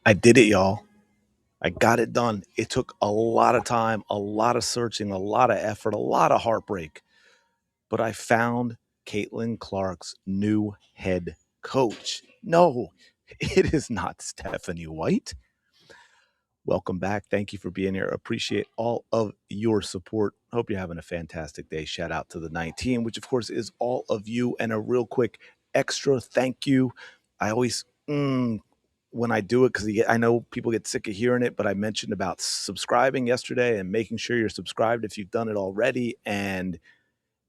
I did it, y'all. I got it done. It took a lot of time, a lot of searching, a lot of effort, a lot of heartbreak. But I found Caitlin Clark's new head coach. No, it is not Stephanie White. Welcome back. Thank you for being here. Appreciate all of your support. Hope you're having a fantastic day. Shout out to the 19, which of course is all of you. And a real quick extra thank you. I always, when I do it, because I know people get sick of hearing it, but I mentioned about subscribing yesterday and making sure you're subscribed if you've done it already. And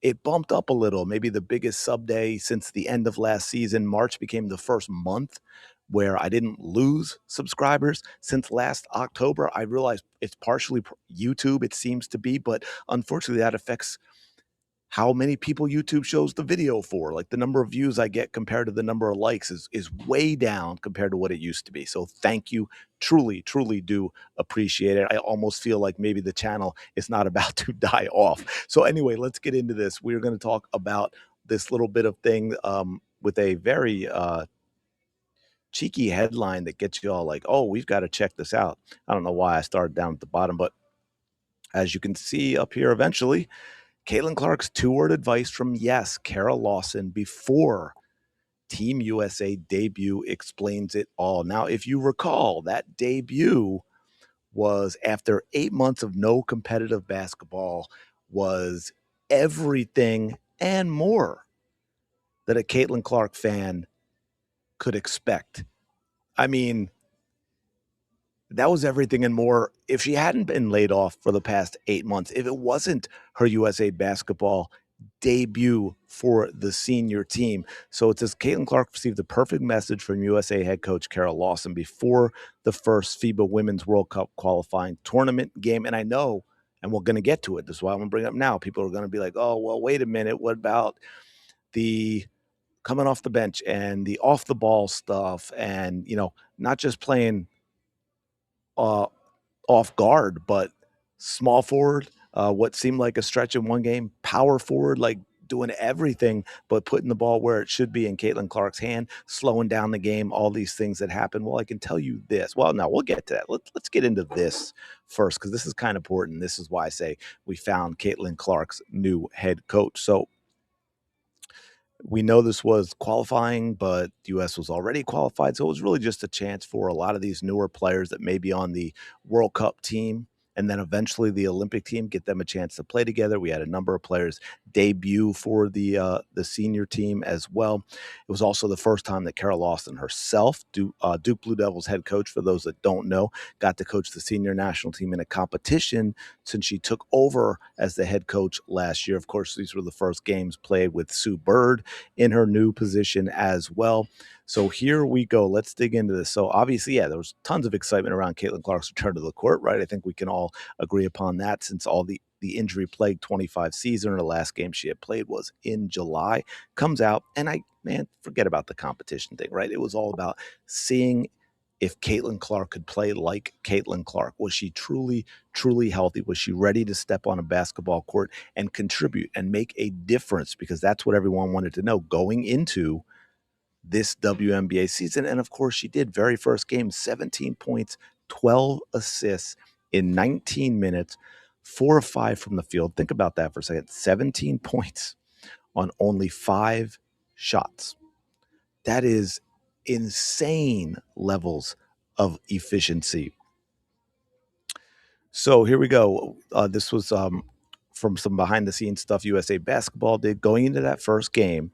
it bumped up a little, maybe the biggest sub day since the end of last season. March became the first month where I didn't lose subscribers. Since last October, I realized it's partially YouTube, it seems to be, but unfortunately that affects how many people YouTube shows the video for. Like the number of views I get compared to the number of likes is way down compared to what it used to be. So thank you. Truly, truly do appreciate it. I almost feel like maybe the channel is not about to die off. So anyway, let's get into this. We're going to talk about this little bit of thing with a very cheeky headline that gets you all like, oh, we've got to check this out. I don't know why I started down at the bottom, but as you can see up here eventually, Caitlin Clark's two-word advice from, yes, Kara Lawson before Team USA debut explains it all. Now, if you recall, that debut was after 8 months of no competitive basketball, was everything and more that a Caitlin Clark fan could expect. I mean, that was everything and more. If she hadn't been laid off for the past 8 months, if it wasn't her USA basketball debut for the senior team. So it says Caitlin Clark received the perfect message from USA head coach Carol Lawson before the first FIBA Women's World Cup qualifying tournament game. And I know, and we're going to get to it. This is why I'm going to bring it up now. People are going to be like, oh, well, wait a minute. What about the coming off the bench and the off the ball stuff and, not just playing off guard, but small forward, what seemed like a stretch in one game, power forward, like doing everything but putting the ball where it should be in Caitlin Clark's hand, slowing down the game, all these things that happen. Well, I can tell you this. Well, no, we'll get to that. Let's get into this first because this is kind of important. This is why I say we found Caitlin Clark's new head coach. So we know this was qualifying, but the U.S. was already qualified. So it was really just a chance for a lot of these newer players that may be on the World Cup team and then eventually the Olympic team, get them a chance to play together. We had a number of players debut for the senior team as well. It was also the first time that Carol Lawson herself, Duke Blue Devils head coach, for those that don't know, got to coach the senior national team in a competition since she took over as the head coach last year. Of course, these were the first games played with Sue Bird in her new position as well. So here we go. Let's dig into this. So obviously, yeah, there was tons of excitement around Caitlin Clark's return to the court, right? I think we can all agree upon that since all the injury-plagued 25 season. Her last game she had played was in July. Comes out, and forget about the competition thing, right? It was all about seeing if Caitlin Clark could play like Caitlin Clark. Was she truly, truly healthy? Was she ready to step on a basketball court and contribute and make a difference? Because that's what everyone wanted to know going into this WNBA season. And of course, she did. Very first game, 17 points, 12 assists in 19 minutes, 4 of 5 from the field. Think about that for a second. 17 points on only 5 shots. That is insane levels of efficiency. So here we go. This was from some behind the scenes stuff USA Basketball did going into that first game.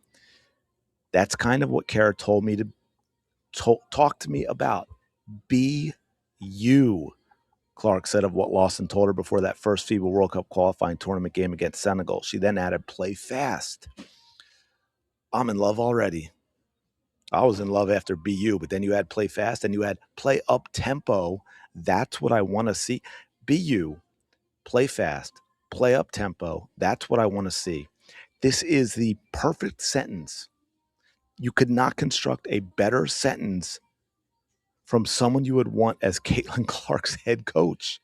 That's kind of what Kara told me to talk to me about. Be you, Clark said of what Lawson told her before that first FIBA World Cup qualifying tournament game against Senegal. She then added, play fast. I'm in love already. I was in love after BU, but then you add play fast and you add play up tempo. That's what I want to see. BU, play fast, play up tempo. That's what I want to see. This is the perfect sentence. You could not construct a better sentence from someone you would want as Caitlin Clark's head coach.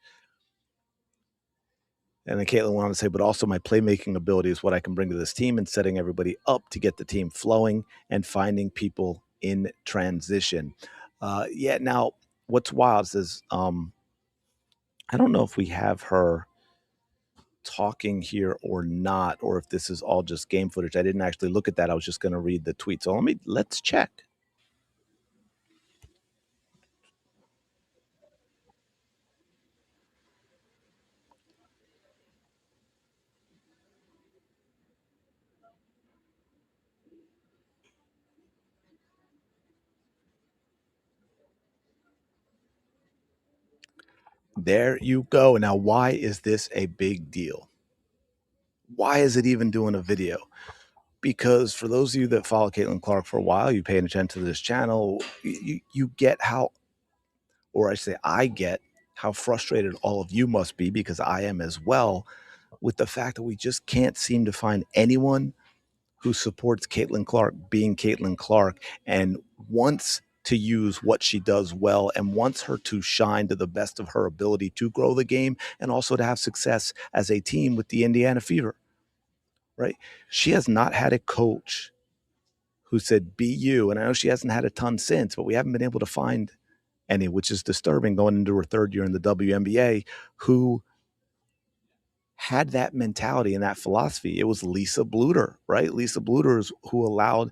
And then Caitlin went on to say, but also my playmaking ability is what I can bring to this team and setting everybody up to get the team flowing and finding people in transition. Now, what's wild is I don't know if we have her talking here or not, or if this is all just game footage. I didn't actually look at that. I was just going to read the tweet. So let's check. There you go. Now, why is this a big deal? Why is it even doing a video? Because for those of you that follow Caitlin Clark for a while, you paying attention to this channel, you get how, or I say I get how frustrated all of you must be, because I am as well, with the fact that we just can't seem to find anyone who supports Caitlin Clark being Caitlin Clark and wants to use what she does well and wants her to shine to the best of her ability to grow the game and also to have success as a team with the Indiana Fever, right? She has not had a coach who said, be you. And I know she hasn't had a ton since, but we haven't been able to find any, which is disturbing going into her third year in the WNBA, who had that mentality and that philosophy. It was Lisa Bluder, right? Lisa Bluder is who allowed,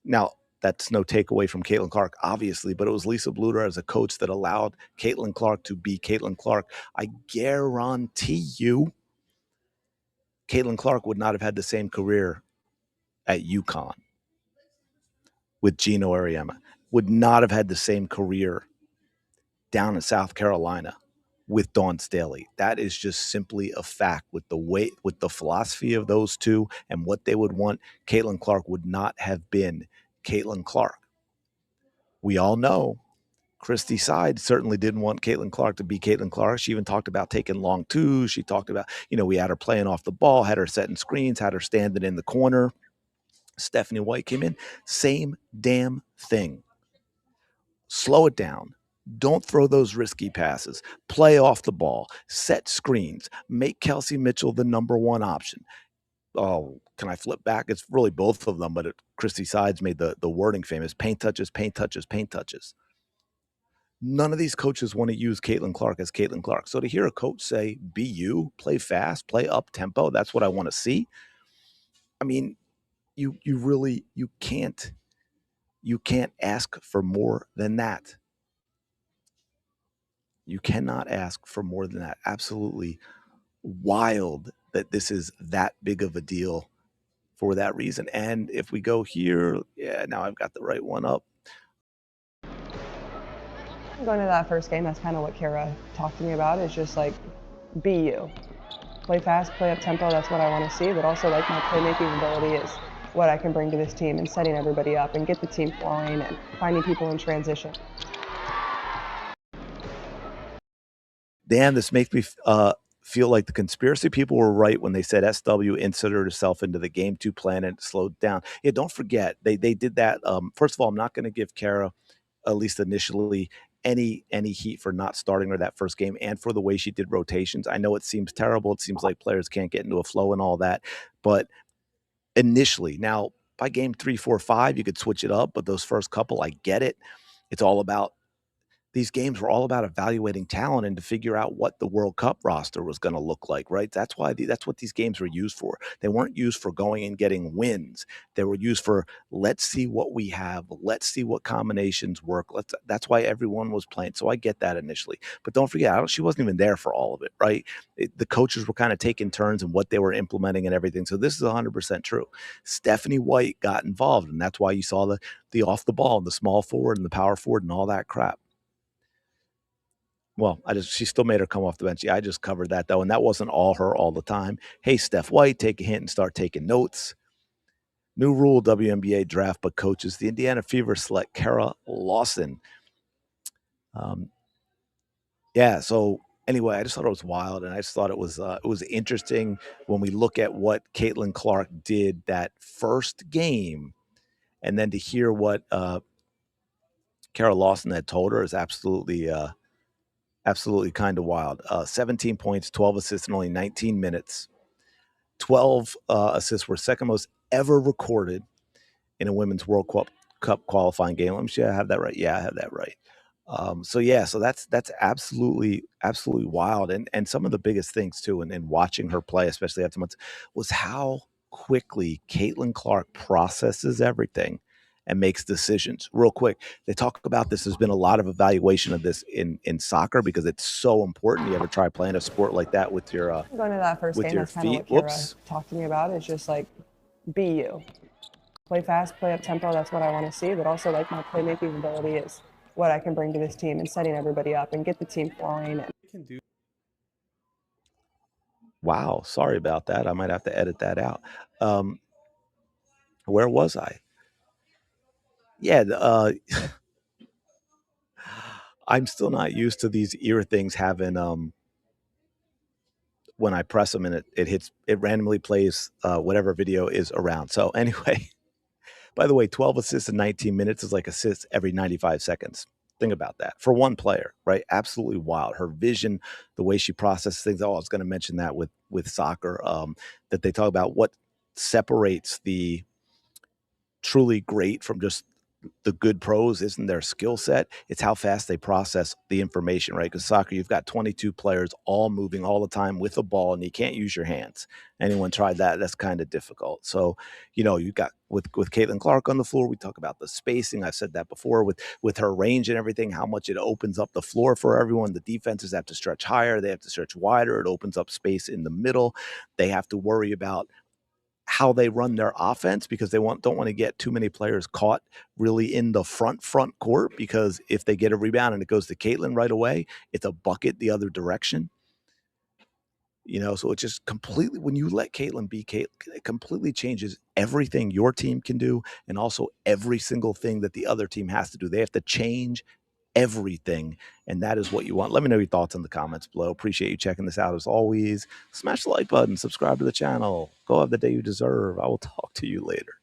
now that's no takeaway from Caitlin Clark, obviously, but it was Lisa Bluder as a coach that allowed Caitlin Clark to be Caitlin Clark. I guarantee you, Caitlin Clark would not have had the same career at UConn with Gino Ariema, would not have had the same career down in South Carolina with Dawn Staley. That is just simply a fact. With the way, with the philosophy of those two and what they would want, Caitlin Clark would not have been Caitlin Clark. We all know Christy Side certainly didn't want Caitlin Clark to be Caitlin Clark. She even talked about taking long twos. She talked about, we had her playing off the ball, had her setting screens, had her standing in the corner. Stephanie White came in, same damn thing. Slow it down. Don't throw those risky passes. Play off the ball. Set screens. Make Kelsey Mitchell the number one option. Oh, can I flip back? It's really both of them, but Christy Sides made the wording famous. Paint touches, paint touches, paint touches. None of these coaches want to use Caitlin Clark as Caitlin Clark. So to hear a coach say, be you, play fast, play up tempo, that's what I want to see. I mean, you really, you can't ask for more than that. You cannot ask for more than that. Absolutely wild that this is that big of a deal for that reason. And if we go here, yeah, now I've got the right one up. Going to that first game, that's kind of what Kara talked to me about, is just like, be you. Play fast, play up tempo, that's what I want to see, but also like my playmaking ability is what I can bring to this team and setting everybody up and get the team flowing and finding people in transition. Dan, this makes me feel like the conspiracy people were right when they said SW inserted herself into the game to plan and slowed down. Yeah, don't forget, they did that. First of all, I'm not going to give Kara, at least initially, any heat for not starting her that first game and for the way she did rotations. I know it seems terrible. It seems like players can't get into a flow and all that. But initially, now by game 3, 4, 5, you could switch it up. But those first couple, I get it. It's all about, these games were all about evaluating talent and to figure out what the World Cup roster was going to look like, right? That's why that's what these games were used for. They weren't used for going and getting wins. They were used for, let's see what we have. Let's see what combinations work. That's why everyone was playing. So I get that initially, but don't forget, she wasn't even there for all of it, right? The coaches were kind of taking turns in what they were implementing and everything. So this is 100% true. Stephanie White got involved, and that's why you saw the off the ball and the small forward and the power forward and all that crap. Well, she still made her come off the bench. Yeah, I just covered that though, and that wasn't all her all the time. Hey, Steph White, take a hint and start taking notes. New rule, WNBA draft, but coaches. The Indiana Fever select Kara Lawson. Yeah, so anyway, I just thought it was wild, and I just thought it was interesting when we look at what Caitlin Clark did that first game, and then to hear what Kara Lawson had told her is absolutely kind of wild. 17 points, 12 assists in only 19 minutes. 12 assists were second most ever recorded in a women's World Cup qualifying game. Let me see, I have that right. Yeah, I have that right. So yeah, so that's absolutely wild, and some of the biggest things too, and watching her play, especially after months, was how quickly Caitlin Clark processes everything and makes decisions real quick. They talk about this. There's been a lot of evaluation of this in soccer because it's so important. You ever try playing a sport like that Going to that first with game, your that's kind of feet? what Kara Whoops. talked to me about. Is just like be you. Play fast, play up tempo. That's what I want to see. But also, like my playmaking ability is what I can bring to this team and setting everybody up and get the team flowing. And Can do. Wow, sorry about that. I might have to edit that out. Um, where was I? Yeah, I'm still not used to these ear things having when I press them and it hits it randomly plays whatever video is around. So anyway, by the way, 12 assists in 19 minutes is like assists every 95 seconds. Think about that for one player, right? Absolutely wild. Her vision, the way she processes things. Oh, I was going to mention that with soccer, that they talk about what separates the truly great from just the good pros isn't their skill set. It's how fast they process the information, right? Because soccer, you've got 22 players all moving all the time with a ball, and you can't use your hands. Anyone tried that? That's kind of difficult. So, you got with Caitlin Clark on the floor. We talk about the spacing. I've said that before with her range and everything. How much it opens up the floor for everyone. The defenses have to stretch higher. They have to stretch wider. It opens up space in the middle. They have to worry about how they run their offense because don't want to get too many players caught really in the front court, because if they get a rebound and it goes to Caitlin right away, it's a bucket the other direction. So it just completely, when you let Caitlin be Caitlin, it completely changes everything your team can do, and also every single thing that the other team has to do. They have to change everything, and that is what you want. Let me know your thoughts in the comments below. Appreciate you checking this out as always. Smash the like button, subscribe to the channel. Go have the day you deserve. I will talk to you later.